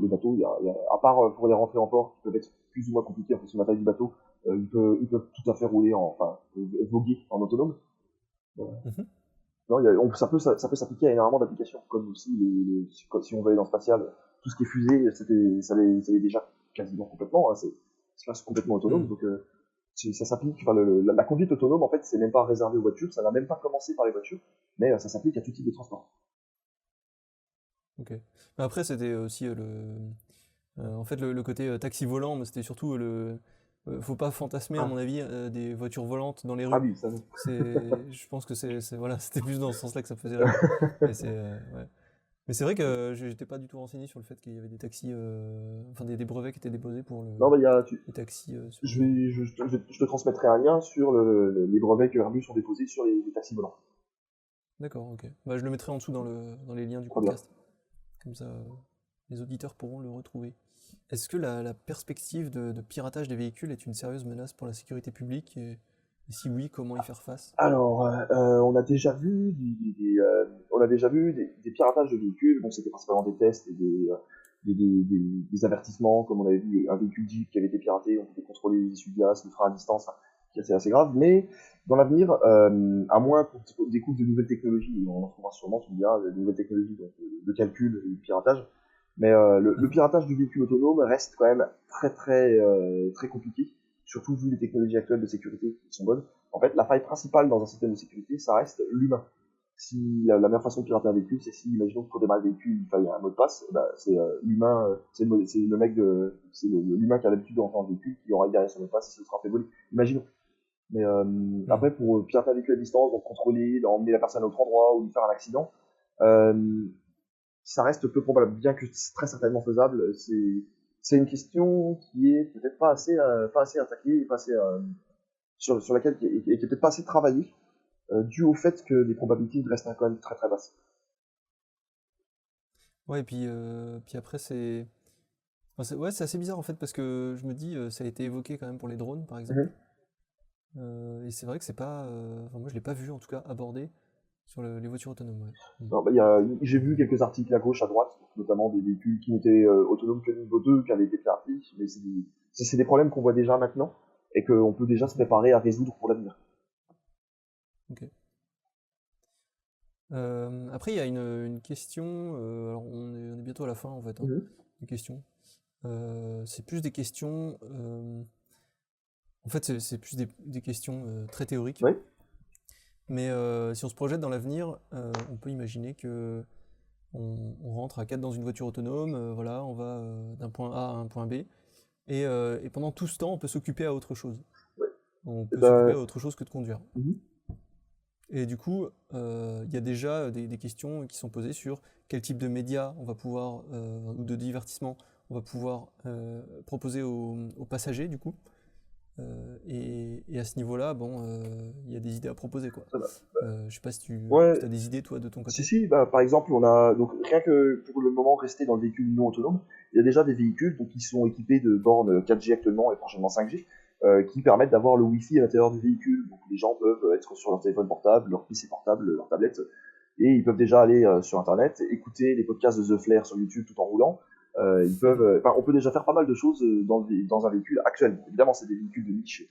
à part pour les rentrées en port, qui peuvent être plus ou moins compliqués en fonction de la taille du bateau, ils peuvent tout à fait rouler voguer en autonome. Non, ça peut s'appliquer à énormément d'applications, comme aussi si on veut aller dans le spatial, tout ce qui est fusée, ça l'est déjà quasiment complètement, hein, c'est complètement autonome, donc ça s'applique. La conduite autonome, en fait, c'est même pas réservé aux voitures, ça n'a même pas commencé par les voitures, mais ça s'applique à tout type de transport. Ok. Mais après, c'était aussi en fait, le côté taxi volant, mais c'était surtout faut pas fantasmer, à mon avis, des voitures volantes dans les rues. Ah oui, ça. Je pense que voilà, c'était plus dans ce sens-là que ça me faisait rêver. Ouais. Mais c'est vrai que j'étais pas du tout renseigné sur le fait qu'il y avait des taxis, enfin des brevets qui étaient déposés pour Non, les taxis. Je te transmettrai un lien sur les brevets que Airbus ont déposés sur les taxis volants. D'accord, ok. Bah, je le mettrai en dessous dans les liens du Très bien. podcast. Comme ça, les auditeurs pourront le retrouver. Est-ce que la perspective de piratage des véhicules est une sérieuse menace pour la sécurité publique et si oui, comment y faire face? Alors, on a déjà vu des piratages de véhicules. Bon, c'était principalement des tests et des avertissements, comme on avait vu un véhicule Jeep qui avait été piraté, on pouvait contrôler les essuie-glaces, le frein à distance, qui est assez grave. Mais dans l'avenir, à moins qu'on découvre de nouvelles technologies, et on en trouvera sûrement, tu me diras, de nouvelles technologies de calcul et de piratage. Mais le piratage du véhicule autonome reste quand même très compliqué, surtout vu les technologies actuelles de sécurité qui sont bonnes. En fait, la faille principale dans un système de sécurité, ça reste l'humain. Si la meilleure façon de pirater un véhicule, c'est si, imaginons que pour démarrer le véhicule, il faille un mot de passe, c'est l'humain, c'est l'humain qui a l'habitude de rentrer dans le véhicule qui aura derrière son mot de passe et se sera fait voler. Imaginons. Mais après, pour pirater un véhicule à distance, donc contrôler, emmener la personne à un autre endroit ou lui faire un accident, ça reste peu probable, bien que c'est très certainement faisable. C'est une question qui est peut-être pas assez attaquée, pas assez sur laquelle qui est peut-être pas assez travaillée, dû au fait que les probabilités restent quand même très basses. Ouais, et puis après, c'est assez bizarre en fait, parce que je me dis, ça a été évoqué quand même pour les drones par exemple. Et c'est vrai que c'est pas. Moi, je l'ai pas vu en tout cas abordé sur les voitures autonomes. Ouais. Non, j'ai vu quelques articles à gauche, à droite, notamment des véhicules qui n'étaient autonomes que niveau 2, qui avaient été piratés, mais c'est des problèmes qu'on voit déjà maintenant et qu'on peut déjà se préparer à résoudre pour l'avenir. Ok. Après, il y a une question. Alors, on est bientôt à la fin en fait. Une question. C'est plus des questions. En fait, c'est plus des questions très théoriques. Oui. Mais si on se projette dans l'avenir, on peut imaginer que on rentre à 4 dans une voiture autonome, voilà, on va d'un point A à un point B, et pendant tout ce temps, on peut s'occuper à autre chose. Ouais. On peut s'occuper à autre chose que de conduire. Et du coup, il y a déjà des questions qui sont posées sur quel type de médias on va pouvoir, ou de divertissement, on va pouvoir proposer aux passagers, du coup. Et à ce niveau-là, bon, il y a des idées à proposer, quoi. Je sais pas si tu Ouais. as des idées, toi, de ton côté. Si, par exemple, on a, donc rien que pour le moment rester dans le véhicule non autonome, il y a déjà des véhicules donc, qui sont équipés de bornes 4G actuellement et prochainement 5G, qui permettent d'avoir le Wi-Fi à l'intérieur du véhicule. Donc les gens peuvent être sur leur téléphone portable, leur PC portable, leur tablette, et ils peuvent déjà aller sur Internet, écouter les podcasts de The Flair sur YouTube tout en roulant. On peut déjà faire pas mal de choses dans un véhicule actuel. Évidemment, c'est des véhicules de niche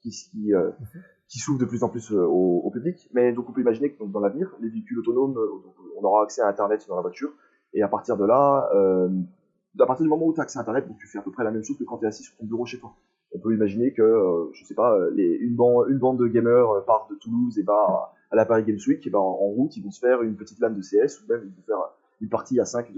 qui s'ouvrent de plus en plus au public, mais donc on peut imaginer que donc, dans l'avenir, les véhicules autonomes, donc, on aura accès à Internet dans la voiture, et à partir de là, à partir du moment où tu as accès à Internet, donc tu fais à peu près la même chose que quand tu es assis sur ton bureau chez toi. On peut imaginer que, je sais pas, une bande de gamers part de Toulouse et va à la Paris Games Week, et ben, en route, ils vont se faire une petite LAN de CS, ou même ils vont faire une partie à 5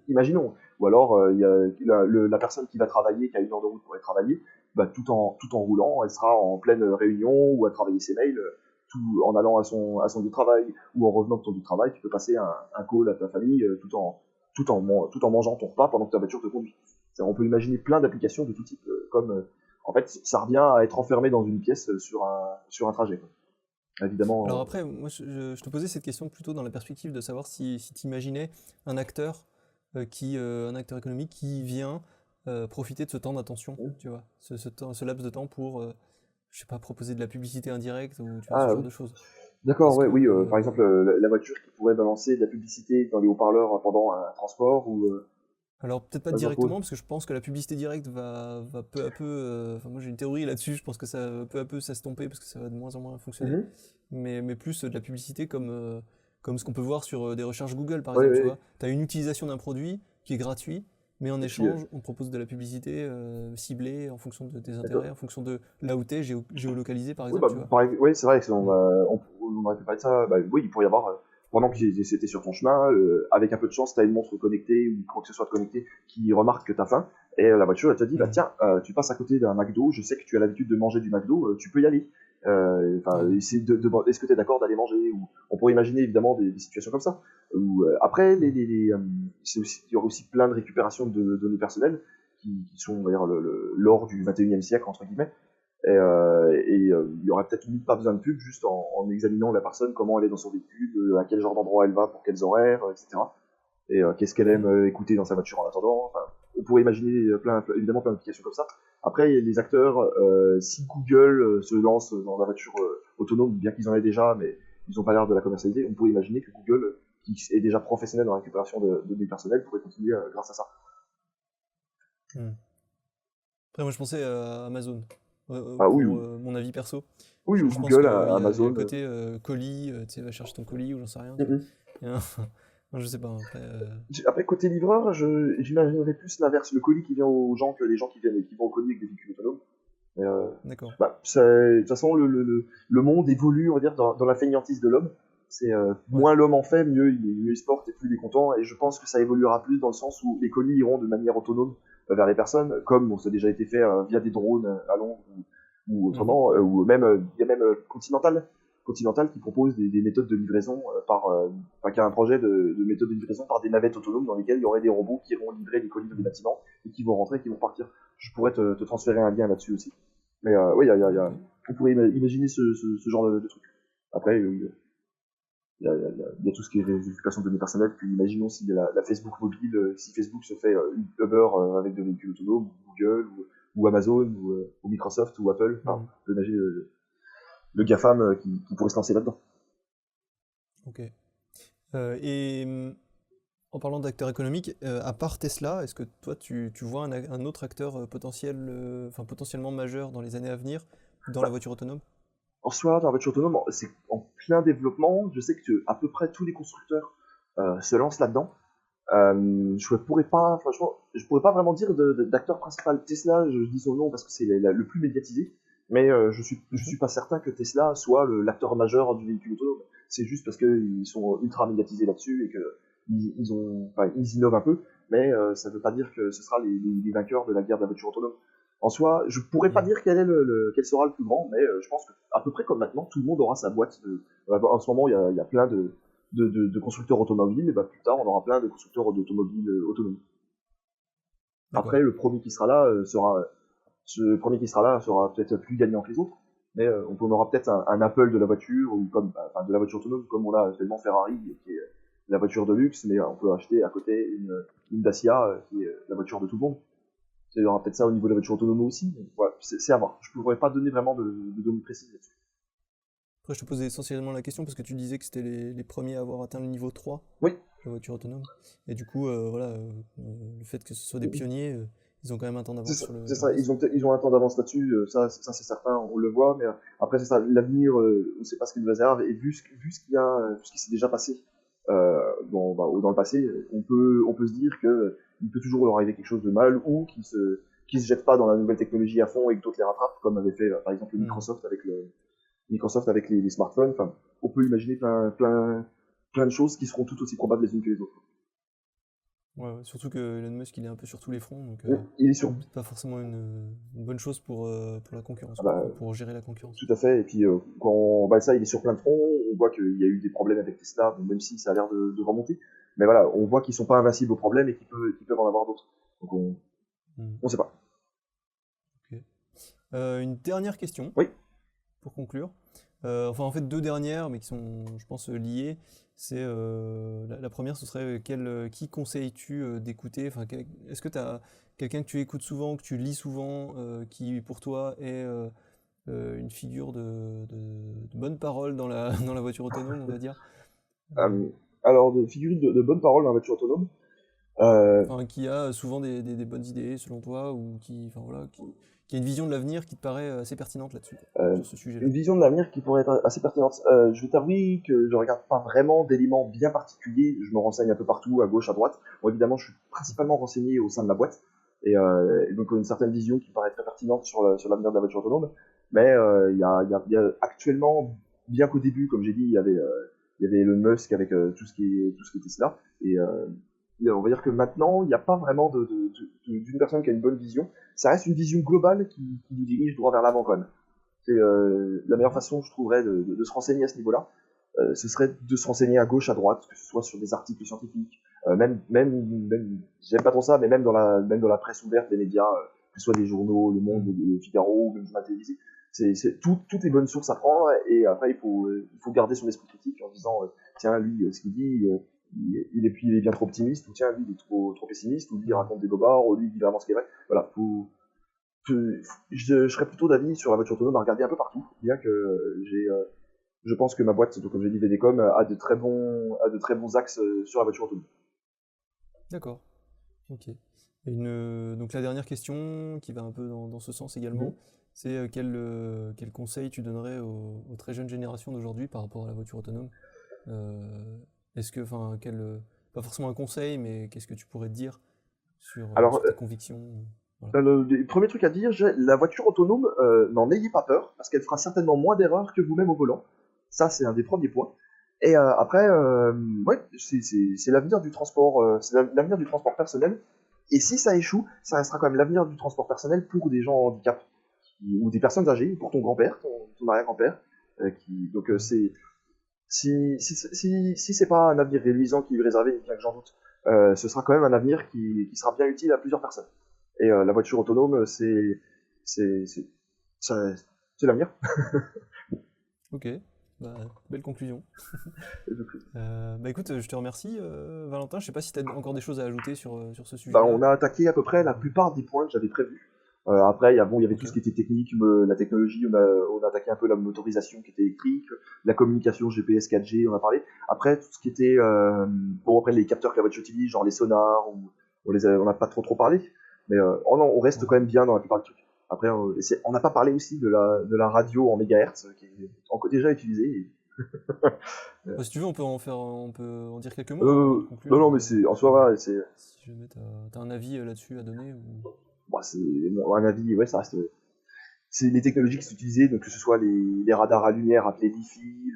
imaginons. Ou alors, il y a la personne qui va travailler, qui a 1 heure de route pour aller travailler, bah, tout en roulant, elle sera en pleine réunion ou à travailler ses mails, tout en allant à son lieu de travail ou en revenant de ton lieu de travail, tu peux passer un call à ta famille tout en mangeant ton repas pendant que ta voiture te conduit. On peut imaginer plein d'applications de tout type, en fait, ça revient à être enfermé dans une pièce sur un trajet, quoi. Évidemment. Alors après, moi, je te posais cette question plutôt dans la perspective de savoir si tu imaginais un acteur un acteur économique qui vient profiter de ce temps d'attention, tu vois, ce laps de temps pour, je sais pas, proposer de la publicité indirecte ou tu vois, ce genre de choses. D'accord, ouais, oui, par exemple, la voiture qui pourrait balancer de la publicité dans les haut-parleurs pendant un transport ou. Alors peut-être pas directement, parce que je pense que la publicité directe va peu à peu. Moi j'ai une théorie là-dessus, je pense que ça va peu à peu s'estomper parce que ça va de moins en moins fonctionner. Mais plus de la publicité comme ce qu'on peut voir sur des recherches Google par exemple, tu vois. Tu as une utilisation d'un produit qui est gratuit, mais en échange, on propose de la publicité ciblée en fonction de tes intérêts, en fonction de là où tu es, géolocalisé par exemple. Oui, c'est vrai que on aurait pu parler de ça. Bah, oui, il pourrait y avoir. Pendant que c'était sur ton chemin, avec un peu de chance, tu as une montre connectée ou quoi que ce soit de connecté qui remarque que tu as faim, et la voiture elle te dit bah tiens, tu passes à côté d'un McDo, je sais que tu as l'habitude de manger du McDo, tu peux y aller. Est-ce que tu es d'accord d'aller manger, ou on pourrait imaginer évidemment des situations comme ça. Après, il y aura aussi plein de récupération de données personnelles qui sont, on va dire, l'or du 21e siècle entre guillemets. Il y aurait peut-être limite pas besoin de pub, juste en examinant la personne, comment elle est dans son véhicule, à quel genre d'endroit elle va, pour quels horaires, etc. Et qu'est-ce qu'elle aime écouter dans sa voiture en attendant. Enfin, on pourrait imaginer évidemment plein d'applications comme ça. Après, les acteurs, si Google se lance dans la voiture autonome, bien qu'ils en aient déjà, mais ils n'ont pas l'air de la commercialiser, on pourrait imaginer que Google, qui est déjà professionnel dans la récupération de données personnelles, pourrait continuer grâce à ça. Après, moi je pensais à Amazon. Mon avis perso. Oui, ou je Google, Il Amazon. y a le côté colis, tu sais, va chercher ton colis ou j'en sais rien. Non, je sais pas. Après, côté livreur, j'imaginerais plus l'inverse, le colis qui vient aux gens que les gens qui vont au colis avec des véhicules autonomes. D'accord. De toute façon, le monde évolue, on va dire, dans la fainéantise de l'homme. C'est moins l'homme en fait, mieux il se porte et plus il est content. Et je pense que ça évoluera plus dans le sens où les colis iront de manière autonome vers les personnes, comme ça a déjà été fait via des drones à Londres ou autrement, ou même il y a même Continental qui propose des méthodes de livraison qui a un projet de méthode de livraison par des navettes autonomes dans lesquelles il y aurait des robots qui iront livrer des colis dans des bâtiments et qui vont rentrer et qui vont partir. Je pourrais te transférer un lien là-dessus aussi. Mais oui, on pourrait imaginer ce genre de truc. Après, il y a tout ce qui est vérification de données personnelles. Puis imaginons si la Facebook mobile, si Facebook se fait Uber avec des véhicules autonomes, Google ou Amazon ou Microsoft ou Apple. On peut imaginer le GAFAM qui pourrait se lancer là-dedans. Ok. En parlant d'acteurs économiques, à part Tesla, est-ce que toi tu vois un autre acteur potentiellement majeur dans les années à venir dans la voiture autonome? En soi, dans la voiture autonome, c'est en plein développement. Je sais que à peu près tous les constructeurs se lancent là-dedans. Je pourrais pas vraiment dire d'acteur principal. Tesla, je dis son nom parce que c'est le plus médiatisé, mais je suis pas certain que Tesla soit l'acteur majeur du véhicule autonome. C'est juste parce qu'ils sont ultra médiatisés là-dessus et que ils innovent un peu, mais ça veut pas dire que ce sera les vainqueurs de la guerre de la voiture autonome. En soi, je pourrais pas dire quel sera le plus grand, mais je pense qu'à peu près comme maintenant, tout le monde aura sa boîte. En ce moment, il y a plein de constructeurs automobiles, et plus tard, on aura plein de constructeurs d'automobiles autonomes. Après, le premier qui sera là sera ce premier qui sera là sera peut-être plus gagnant que les autres, mais on aura peut-être un Apple de la voiture, ou de la voiture autonome, comme on a actuellement Ferrari, qui est la voiture de luxe, mais on peut acheter à côté une Dacia, qui est la voiture de tout le monde. Il y aura peut-être ça au niveau de la voiture autonome aussi, mais voilà, c'est à voir. Je ne pourrais pas donner vraiment de données précises là-dessus. Après, je te posais essentiellement la question parce que tu disais que c'était les premiers à avoir atteint le niveau 3 Oui. de la voiture autonome. Et du coup, le fait que ce soit des pionniers, ils ont quand même un temps d'avance sur le... C'est ça, ils ont un temps d'avance là-dessus, ça c'est certain, on le voit, mais après c'est ça, l'avenir, on ne sait pas ce qu'il nous réserve, et vu ce qui s'est déjà passé dans le passé, on peut se dire que il peut toujours leur arriver quelque chose de mal, ou qu'ils se jettent pas dans la nouvelle technologie à fond et que d'autres les rattrapent, comme avait fait par exemple Microsoft avec les smartphones. Enfin, on peut imaginer plein de choses qui seront tout aussi probables les unes que les autres. Ouais, surtout que Elon Musk il est un peu sur tous les fronts, donc il est sur... pas forcément une bonne chose pour la concurrence, pour gérer la concurrence. Tout à fait, et puis il est sur plein de fronts, on voit qu'il y a eu des problèmes avec Tesla, même si ça a l'air de remonter, mais voilà, on voit qu'ils sont pas invincibles aux problèmes et qu'ils peuvent en avoir d'autres. Donc on sait pas. Okay. Une dernière question, oui, pour conclure. En fait, deux dernières, mais qui sont, je pense, liées. C'est la première, ce serait qui conseilles-tu d'écouter? Enfin, est-ce que tu as quelqu'un que tu écoutes souvent, que tu lis souvent, qui pour toi est une figure de bonne parole dans la voiture autonome, on va dire? Alors, de figure de bonne parole dans la voiture autonome, qui a souvent des bonnes idées selon toi, ou qui a une vision de l'avenir qui te paraît assez pertinente là-dessus, sur ce sujet-là. Une vision de l'avenir qui pourrait être assez pertinente. Je vais t'avouer que je regarde pas vraiment d'éléments bien particuliers, je me renseigne un peu partout, à gauche, à droite. Bon, évidemment, je suis principalement renseigné au sein de la boîte, et donc une certaine vision qui me paraît très pertinente sur l'avenir de la voiture autonome. Mais il y a actuellement, bien qu'au début, comme j'ai dit, il y avait Elon Musk avec tout ce qui est Tesla, et on va dire que maintenant, il n'y a pas vraiment d'une personne qui a une bonne vision. Ça reste une vision globale qui nous dirige droit vers l'avant quand même. C'est la meilleure façon, je trouverais, de se renseigner à ce niveau-là. Ce serait de se renseigner à gauche, à droite, que ce soit sur des articles scientifiques, même j'aime pas trop ça, mais même dans la presse ouverte, les médias, que ce soit des journaux, Le Monde, Le Figaro, ou même journal télévisé. Toutes les bonnes sources à prendre, et après il faut garder son esprit critique en disant tiens, lui, ce qu'il dit, il est bien trop optimiste, ou tiens, lui, il est trop pessimiste, ou lui, il raconte des bobards, ou lui, il dit vraiment ce qui est vrai. Voilà, je serais plutôt d'avis sur la voiture autonome à regarder un peu partout, bien que je pense que ma boîte, donc, comme j'ai dit, VDCom, a de très bons axes sur la voiture autonome. D'accord, ok. Donc la dernière question, qui va un peu dans ce sens également, c'est quel conseil tu donnerais aux très jeunes générations d'aujourd'hui par rapport à la voiture autonome? Est-ce que, pas forcément un conseil, mais qu'est-ce que tu pourrais te dire sur tes convictions? Voilà. Le premier truc à dire, la voiture autonome, n'en ayez pas peur, parce qu'elle fera certainement moins d'erreurs que vous-même au volant. Ça, c'est un des premiers points. Et après, c'est l'avenir du transport, l'avenir du transport personnel. Et si ça échoue, ça restera quand même l'avenir du transport personnel pour des gens en handicap, ou des personnes âgées, pour ton grand-père, ton arrière-grand-père. Si c'est pas un avenir réluisant qui lui est réservé, bien que j'en doute, ce sera quand même un avenir qui sera bien utile à plusieurs personnes. Et la voiture autonome, c'est l'avenir. Ok, belle conclusion. Écoute, je te remercie, Valentin. Je sais pas si tu as encore des choses à ajouter sur ce sujet. On a attaqué à peu près la plupart des points que j'avais prévus. Après, il y avait tout ce qui était technique, la technologie, on a attaqué un peu la motorisation qui était électrique, la communication GPS 4G, on a parlé. Après, tout ce qui était... après, les capteurs que la voiture utilise, genre les sonars, on n'a pas trop parlé. Mais on reste quand même bien dans la plupart des trucs. Après, on n'a pas parlé aussi de la radio en mégahertz, qui est déjà utilisée. Si tu veux, on peut en dire quelques mots. Non, mais c'est en soi, voilà, c'est... Si jamais t'as un avis là-dessus à donner ou... un avis, ça reste... C'est les technologies qui sont utilisées, donc que ce soit les radars à lumière appelés Wi-Fi,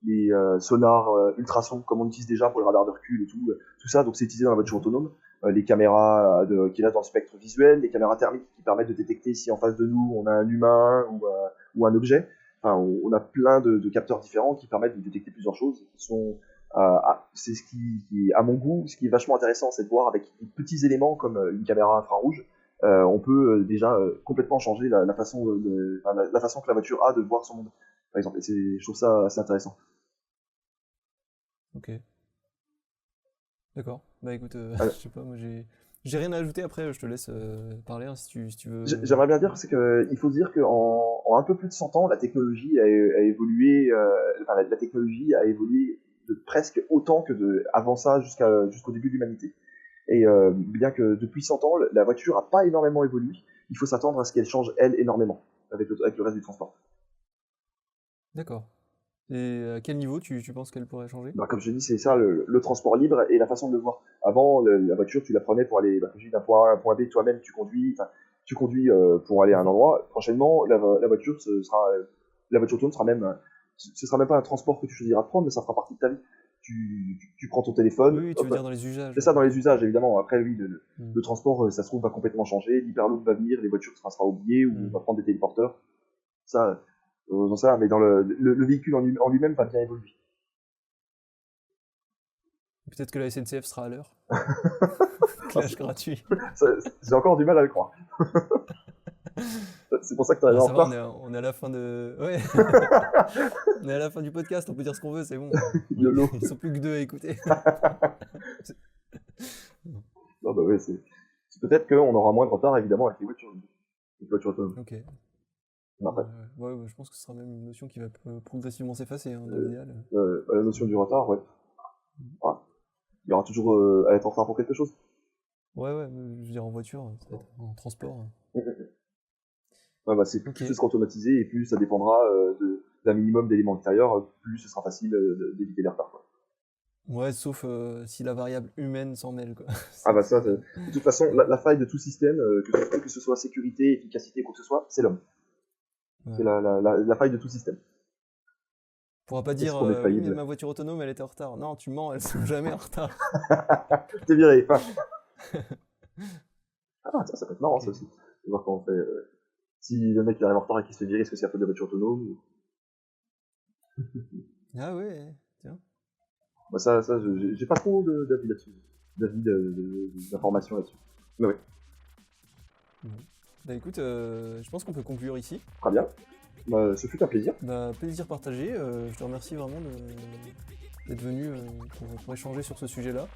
les sonars ultrasons, comme on utilise déjà pour les radars de recul et tout ça, donc c'est utilisé dans la voiture autonome. Les caméras qui restent dans le spectre visuel, les caméras thermiques qui permettent de détecter si en face de nous on a un humain ou un objet. Enfin, on a plein de capteurs différents qui permettent de détecter plusieurs choses. C'est ce qui, à mon goût, ce qui est vachement intéressant, c'est de voir avec des petits éléments comme une caméra infrarouge, on peut déjà complètement changer la façon la façon que la voiture a de voir son monde, par exemple. Et je trouve ça assez intéressant. Ok. D'accord. Bah écoute, je sais pas, moi j'ai rien à ajouter. Après, je te laisse parler hein, si tu veux. J'aimerais bien dire, c'est qu'il faut dire qu'en un peu plus de 100 ans, la technologie a évolué, la technologie a évolué de presque autant que avant ça jusqu'au début de l'humanité. Et bien que depuis 100 ans, la voiture n'a pas énormément évolué, il faut s'attendre à ce qu'elle change, elle, énormément, avec le reste du transport. D'accord. Et à quel niveau tu penses qu'elle pourrait changer? Bah, comme je dis, c'est ça le transport libre et la façon de le voir. Avant, la voiture, tu la prenais pour aller d'un point A à un point B, toi-même, tu conduis pour aller à un endroit. Prochainement, la voiture la voiture autonome sera même, ce sera même pas un transport que tu choisiras de prendre, mais ça fera partie de ta vie. Tu prends ton téléphone. Oui, tu veux dire dans les usages. C'est ça, dans les usages, évidemment. Après, oui, le transport, ça se trouve, va complètement changer. L'hyperloop va venir, les voitures, ça sera oublié, ou on va prendre des téléporteurs. Ça, j'en sais rien, mais dans le véhicule en lui-même va bien évoluer. Peut-être que la SNCF sera à l'heure. Clash gratuit. J'ai encore du mal à le croire. C'est pour ça que tu arrives en retard. On est à la fin de... Ouais. On est à la fin du podcast, on peut dire ce qu'on veut, c'est bon. Ils sont plus que 2 à écouter. Non, bah ouais, c'est peut-être qu'on aura moins de retard, évidemment, avec les voitures autonomes. Ok. Ouais, je pense que ce sera même une notion qui va progressivement s'effacer, hein, dans l'idéal. La notion du retard, ouais. Il y aura toujours à être en retard pour quelque chose. Ouais, je veux dire en voiture, en transport. Ouais, bah c'est plus ce sera automatisé et plus ça dépendra d'un minimum d'éléments extérieurs, plus ce sera facile d'éviter les retards, quoi. Ouais, sauf si la variable humaine s'en mêle, quoi. Ah bah ça, de toute façon, la faille de tout système, que ce soit sécurité, efficacité, quoi que ce soit, c'est l'homme. Ouais. C'est la faille de tout système. On pourra pas dire oui, mais ma voiture autonome elle était en retard. Non, tu mens, elles sont jamais en retard. T'es viré. Ah ça peut être marrant, ça aussi. On va voir comment on fait. Si le mec il arrive en retard et qu'il se fait virer, est-ce que c'est à faute de la voiture autonome Ah ouais, tiens. Bah ça j'ai pas trop d'avis là-dessus. D'informations là-dessus. Mais ouais. Bah écoute, je pense qu'on peut conclure ici. Très bien. Bah, ce fut un plaisir. Bah, plaisir partagé. Je te remercie vraiment d'être venu pour échanger sur ce sujet-là.